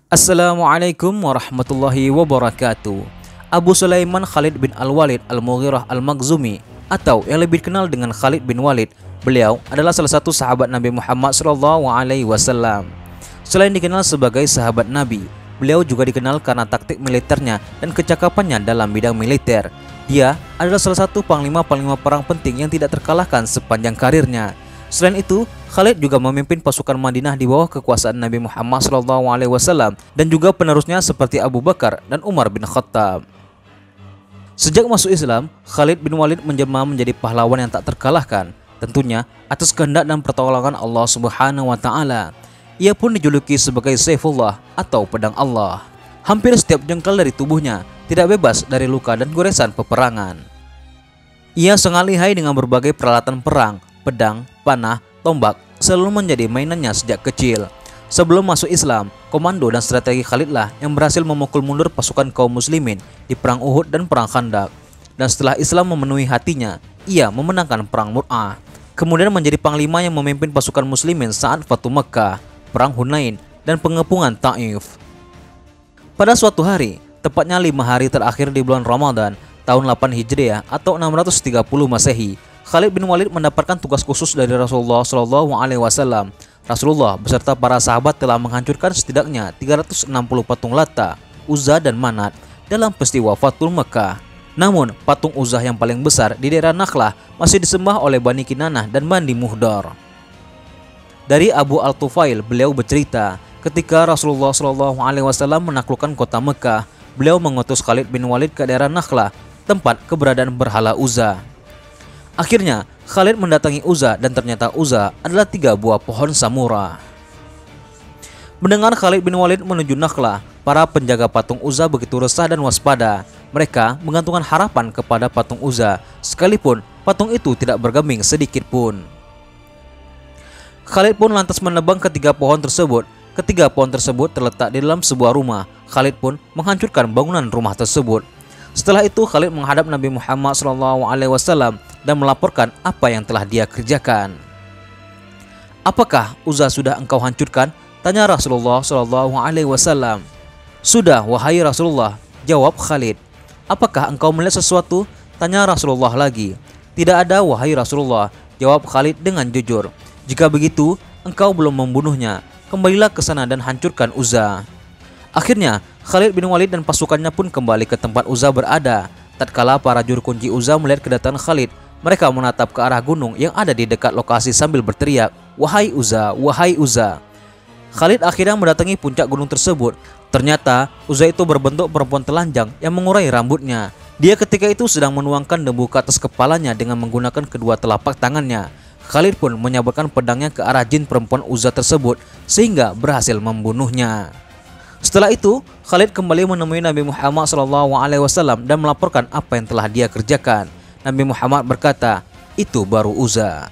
Assalamualaikum warahmatullahi wabarakatuh. Abu Sulaiman Khalid bin Al-Walid Al-Mughirah Al-Makhzumi, atau yang lebih dikenal dengan Khalid bin Walid, beliau adalah salah satu sahabat Nabi Muhammad SAW. Selain dikenal sebagai sahabat Nabi, beliau juga dikenal karena taktik militernya dan kecakapannya dalam bidang militer. Dia adalah salah satu panglima-panglima perang penting yang tidak terkalahkan sepanjang karirnya. Selain itu, Khalid juga memimpin pasukan Madinah di bawah kekuasaan Nabi Muhammad SAW dan juga penerusnya seperti Abu Bakar dan Umar bin Khattab. Sejak masuk Islam, Khalid bin Walid menjelma menjadi pahlawan yang tak terkalahkan, tentunya atas kehendak dan pertolongan Allah Subhanahu wa Ta'ala. Ia pun dijuluki sebagai Saifullah atau pedang Allah. Hampir setiap jengkal dari tubuhnya tidak bebas dari luka dan goresan peperangan. Ia sangat lihai dengan berbagai peralatan perang, pedang, panah, tombak selalu menjadi mainannya sejak kecil. Sebelum masuk Islam, komando dan strategi Khalidlah yang berhasil memukul mundur pasukan kaum muslimin di perang Uhud dan perang Khandaq. Dan setelah Islam memenuhi hatinya, ia memenangkan perang Mur'ah. Kemudian menjadi panglima yang memimpin pasukan muslimin saat Fatu Mekkah, perang Hunain, dan pengepungan Taif. Pada suatu hari, tepatnya 5 hari terakhir di bulan Ramadan tahun 8 Hijriah atau 630 Masehi, Khalid bin Walid mendapatkan tugas khusus dari Rasulullah SAW. Rasulullah beserta para sahabat telah menghancurkan setidaknya 360 patung Lata, Uzza dan Manat dalam peristiwa Fatul Mekkah. Namun, patung Uzza yang paling besar di daerah Nakhlah masih disembah oleh Bani Kinanah dan Bani Muhdar. Dari Abu Al-Tufail, beliau bercerita, ketika Rasulullah SAW menaklukkan kota Mekkah, beliau mengutus Khalid bin Walid ke daerah Nakhlah, tempat keberadaan berhala Uzza. Akhirnya, Khalid mendatangi Uzza dan ternyata Uzza adalah 3 buah pohon samura. Mendengar Khalid bin Walid menuju Nakhlah, para penjaga patung Uzza begitu resah dan waspada. Mereka menggantungkan harapan kepada patung Uzza, sekalipun patung itu tidak bergeming sedikit pun. Khalid pun lantas menebang ketiga pohon tersebut. Ketiga pohon tersebut terletak di dalam sebuah rumah. Khalid pun menghancurkan bangunan rumah tersebut. Setelah itu Khalid menghadap Nabi Muhammad SAW dan melaporkan apa yang telah dia kerjakan. "Apakah Uzza sudah engkau hancurkan?" tanya Rasulullah SAW. "Sudah, wahai Rasulullah," jawab Khalid. "Apakah engkau melihat sesuatu?" tanya Rasulullah lagi. "Tidak ada, wahai Rasulullah," jawab Khalid dengan jujur. "Jika begitu, engkau belum membunuhnya. Kembalilah ke sana dan hancurkan Uzza." Akhirnya, Khalid bin Walid dan pasukannya pun kembali ke tempat Uzza berada. Tatkala para juru kunci Uzza melihat kedatangan Khalid, mereka menatap ke arah gunung yang ada di dekat lokasi sambil berteriak, "Wahai Uzza, wahai Uzza." Khalid akhirnya mendatangi puncak gunung tersebut. Ternyata Uzza itu berbentuk perempuan telanjang yang mengurai rambutnya. Dia ketika itu sedang menuangkan debu ke atas kepalanya dengan menggunakan kedua telapak tangannya. Khalid pun menyabarkan pedangnya ke arah jin perempuan Uzza tersebut sehingga berhasil membunuhnya. Setelah itu, Khalid kembali menemui Nabi Muhammad SAW dan melaporkan apa yang telah dia kerjakan. Nabi Muhammad berkata, "Itu baru Uzza."